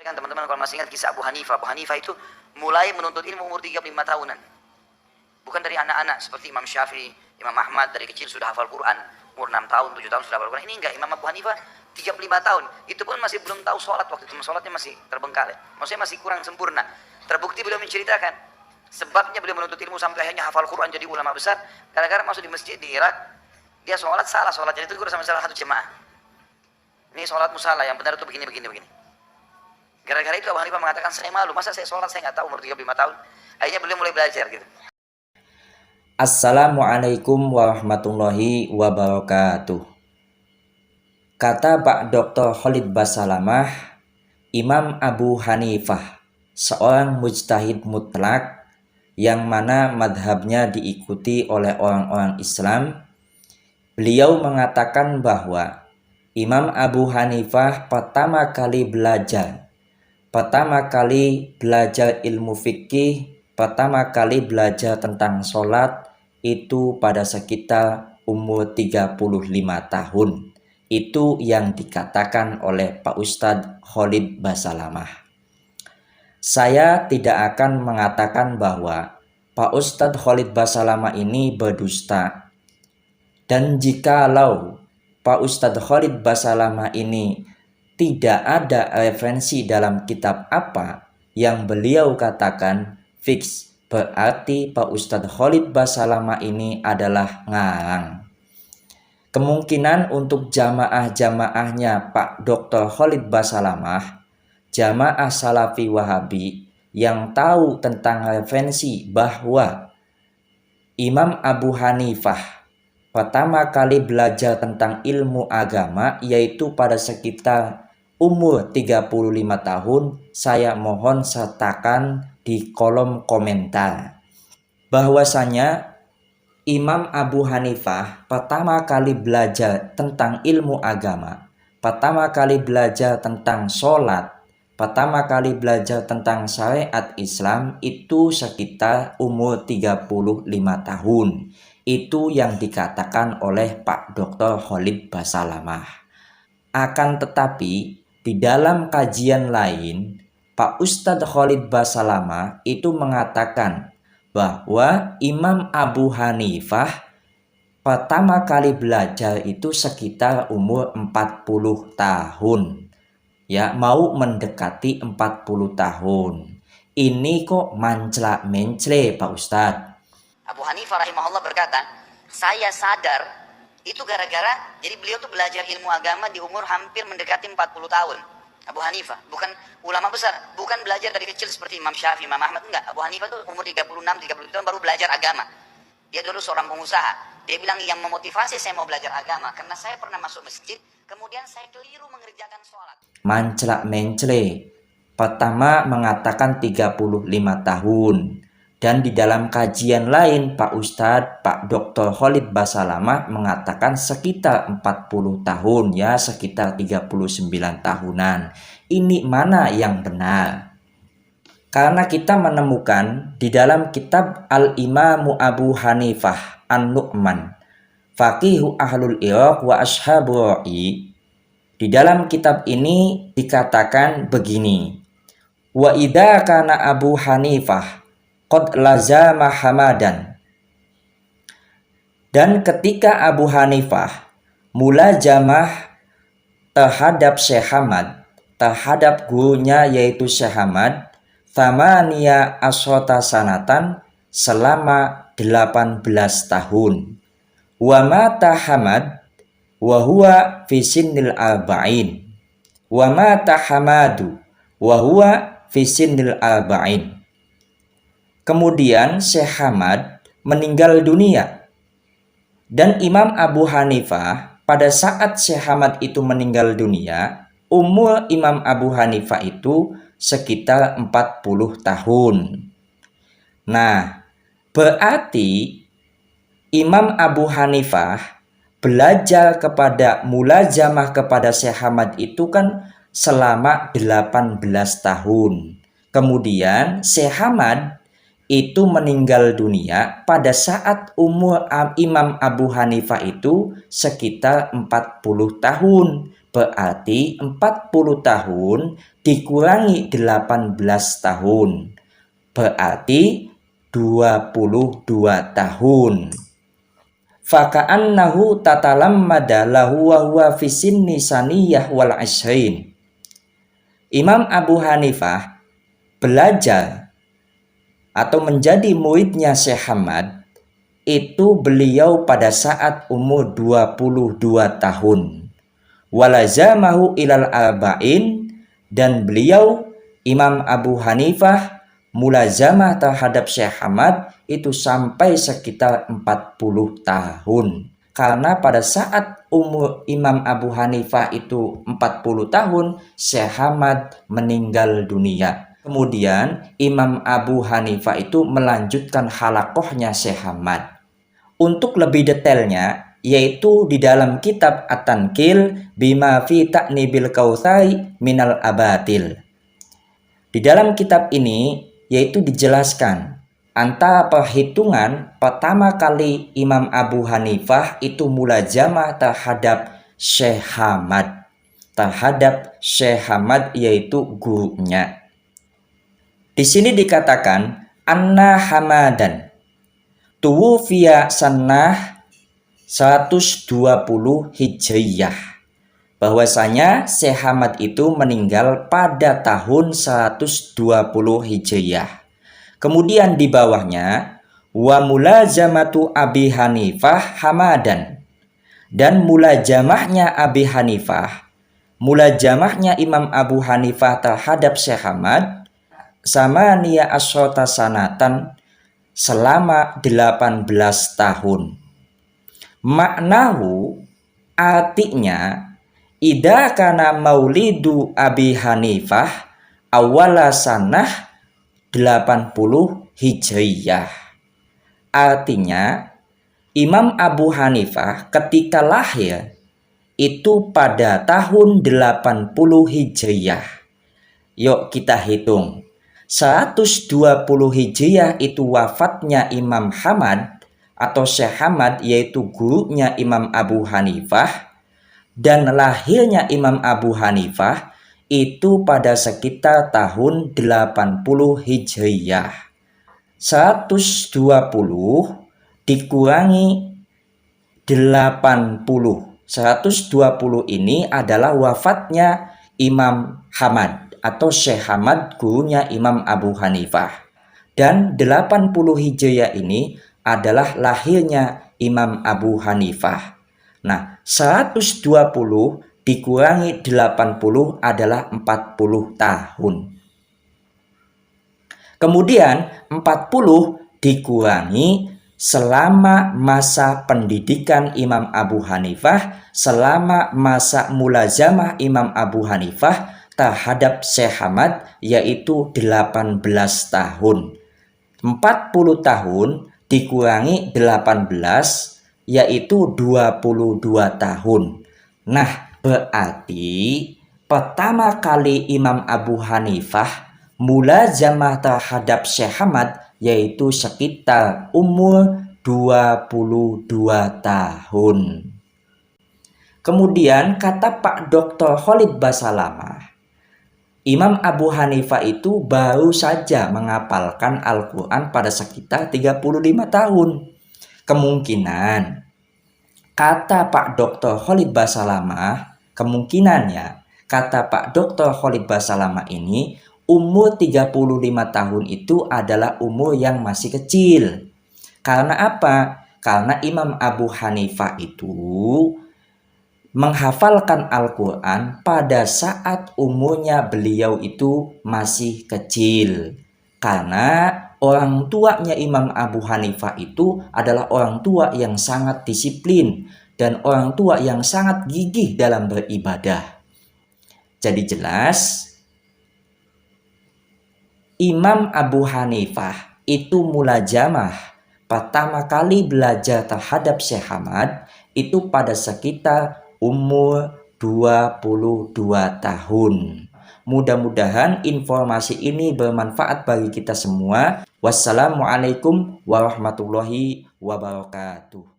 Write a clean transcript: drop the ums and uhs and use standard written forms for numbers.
Kan teman-teman kalau masih ingat kisah Abu Hanifah. Abu Hanifah itu mulai menuntut ilmu umur 35 tahunan. Bukan dari anak-anak seperti Imam Syafi'i, Imam Ahmad dari kecil sudah hafal Quran. Umur 6 tahun, 7 tahun sudah hafal Quran. Ini enggak, Imam Abu Hanifah 35 tahun. Itu pun masih belum tahu sholat waktu itu. Sholatnya masih terbengkalai. Maksudnya masih kurang sempurna. Terbukti beliau menceritakan. Sebabnya beliau menuntut ilmu sampai akhirnya hafal Quran jadi ulama besar. Gara-gara masuk di masjid di Irak. Dia sholat salah sholatnya. Itu sama salah satu jemaah. Ini sholat musalah yang benar itu begini. Gara-gara itu Abu Hanifah mengatakan saya malu. Masa saya sholat saya nggak tahu umur 35 tahun. Akhirnya beliau mulai belajar gitu. Assalamualaikum warahmatullahi wabarakatuh. Kata Pak Dr. Khalid Basalamah, Imam Abu Hanifah, seorang mujtahid mutlak yang mana madhabnya diikuti oleh orang-orang Islam. Beliau mengatakan bahwa Imam Abu Hanifah pertama kali belajar ilmu fikih, pertama kali belajar tentang sholat itu pada sekitar umur 35 tahun. Itu yang dikatakan oleh Pak Ustadz Khalid Basalamah. Saya tidak akan mengatakan bahwa Pak Ustadz Khalid Basalamah ini berdusta. Dan jikalau Pak Ustadz Khalid Basalamah ini tidak ada referensi dalam kitab apa yang beliau katakan fix, berarti Pak Ustadz Khalid Basalamah ini adalah ngarang. Kemungkinan untuk jamaah-jamaahnya Pak Dr. Khalid Basalamah, jamaah Salafi Wahabi yang tahu tentang referensi bahwa Imam Abu Hanifah pertama kali belajar tentang ilmu agama yaitu pada sekitar umur 35 tahun, saya mohon sertakan di kolom komentar bahwasanya Imam Abu Hanifah pertama kali belajar tentang ilmu agama, pertama kali belajar tentang sholat, pertama kali belajar tentang syariat Islam itu sekitar umur 35 tahun. Itu yang dikatakan oleh Pak Dr. Khalid Basalamah. Akan tetapi di dalam kajian lain, Pak Ustadz Khalid Basalamah itu mengatakan bahwa Imam Abu Hanifah pertama kali belajar itu sekitar umur 40 tahun. Ya, mau mendekati 40 tahun. Ini kok mancla-mencle Pak Ustadz. Abu Hanifah rahimahullah berkata, saya sadar itu gara-gara jadi beliau tuh belajar ilmu agama di umur hampir mendekati 40 tahun. Abu Hanifah bukan ulama besar, bukan belajar dari kecil seperti Imam Syafi'i, Imam Ahmad, enggak. Abu Hanifah tuh umur 36, 30 tahun baru belajar agama. Dia dulu seorang pengusaha. Dia bilang yang memotivasi saya mau belajar agama karena saya pernah masuk masjid, kemudian saya keliru mengerjakan sholat. Mancla-mencle. Pertama mengatakan 35 tahun. Dan di dalam kajian lain Pak Ustadz, Pak Dr. Khalid Basalamah mengatakan sekitar 40 tahun, ya sekitar 39 tahunan. Ini mana yang benar? Karena kita menemukan di dalam kitab Al-Imamu Abu Hanifah An-Nu'man, Faqihu Ahlul Iraq wa Ashabu Ra'i, di dalam kitab ini dikatakan begini. Wa idza kana Abu Hanifah qad lazama Hamadan. Dan ketika Abu Hanifah mulajamah terhadap Syekh Hamad, terhadap gurunya yaitu Syekh Hamad, thamaniya asrota sanatan, selama 18 tahun. Wa mata Hamad wa huwa fi sinnil arba'in. Wa mata Hamadu wa huwa fi sinnil arba'in. Kemudian Syekh Hamad meninggal dunia. Dan Imam Abu Hanifah pada saat Syekh Hamad itu meninggal dunia, umur Imam Abu Hanifah itu sekitar 40 tahun. Nah, berarti Imam Abu Hanifah belajar mulajamah kepada Syekh Hamad itu kan selama 18 tahun. Kemudian Syekh Hamad itu meninggal dunia pada saat umur Imam Abu Hanifah itu sekitar 40 tahun. Berarti 40 tahun dikurangi 18 tahun. Berarti 22 tahun. Faka'annahu tatalammada lahu wa huwa fi sinni saniyah wal ashrin. Imam Abu Hanifah belajar atau menjadi muridnya Syekh Ahmad itu beliau pada saat umur 22 tahun. Walazamahu ilal arba'in, dan beliau Imam Abu Hanifah mulazamah terhadap Syekh Ahmad itu sampai sekitar 40 tahun. Karena pada saat umur Imam Abu Hanifah itu 40 tahun, Syekh Ahmad meninggal dunia. Kemudian Imam Abu Hanifah itu melanjutkan halakohnya Syekh Ahmad. Untuk lebih detailnya, yaitu di dalam kitab At-Tankil bima fi ta'nibil kautsai minal abatil. Di dalam kitab ini yaitu dijelaskan antara perhitungan pertama kali Imam Abu Hanifah itu mulazamah terhadap Syekh Ahmad. Terhadap Syekh Ahmad yaitu gurunya. Di sini dikatakan Anna Hamadan tuwufiya sannah 120 Hijriyah, bahwasanya Syekh Ahmad itu meninggal pada tahun 120 Hijriyah. Kemudian di bawahnya wa mulazamatu Abi Hanifah Hamadan, dan mulajamahnya Abi Hanifah, mulajamahnya Imam Abu Hanifah terhadap Syekh Ahmad sama niya asrota sanatan, selama 18 tahun. Maknahu, artinya, idza kana maulidu Abi Hanifah awala sanah 80 Hijriyah. Artinya, Imam Abu Hanifah ketika lahir itu pada tahun 80 Hijriyah. Yuk kita hitung. 120 Hijriyah itu wafatnya Imam Ahmad atau Syekh Ahmad, yaitu gurunya Imam Abu Hanifah, dan lahirnya Imam Abu Hanifah itu pada sekitar tahun 80 Hijriyah. 120 dikurangi 80. 120 ini adalah wafatnya Imam Ahmad atau Syekh Ahmad, gurunya Imam Abu Hanifah. Dan 80 Hijriyah ini adalah lahirnya Imam Abu Hanifah. Nah, 120 dikurangi 80 adalah 40 tahun. Kemudian 40 dikurangi selama masa pendidikan Imam Abu Hanifah, selama masa mulazamah Imam Abu Hanifah terhadap Syekh Ahmad, yaitu 18 tahun. 40 tahun dikurangi 18 yaitu 22 tahun. Nah, berarti pertama kali Imam Abu Hanifah mulazamah terhadap Syekh Ahmad yaitu sekitar umur 22 tahun. Kemudian kata Pak Dr. Khalid Basalamah, Imam Abu Hanifah itu baru saja menghafalkan Al-Quran pada sekitar 35 tahun. Kemungkinan, kata Pak Dr. Khalid Basalamah, kemungkinannya, kata Pak Dr. Khalid Basalamah ini, umur 35 tahun itu adalah umur yang masih kecil. Karena apa? Karena Imam Abu Hanifah itu menghafalkan Al-Quran pada saat umurnya beliau itu masih kecil. Karena orang tuanya Imam Abu Hanifah itu adalah orang tua yang sangat disiplin dan orang tua yang sangat gigih dalam beribadah. Jadi jelas, Imam Abu Hanifah itu mulazamah pertama kali belajar terhadap Syekh Ahmad itu pada sekitar umur 22 tahun. Mudah-mudahan informasi ini bermanfaat bagi kita semua. Wassalamualaikum warahmatullahi wabarakatuh.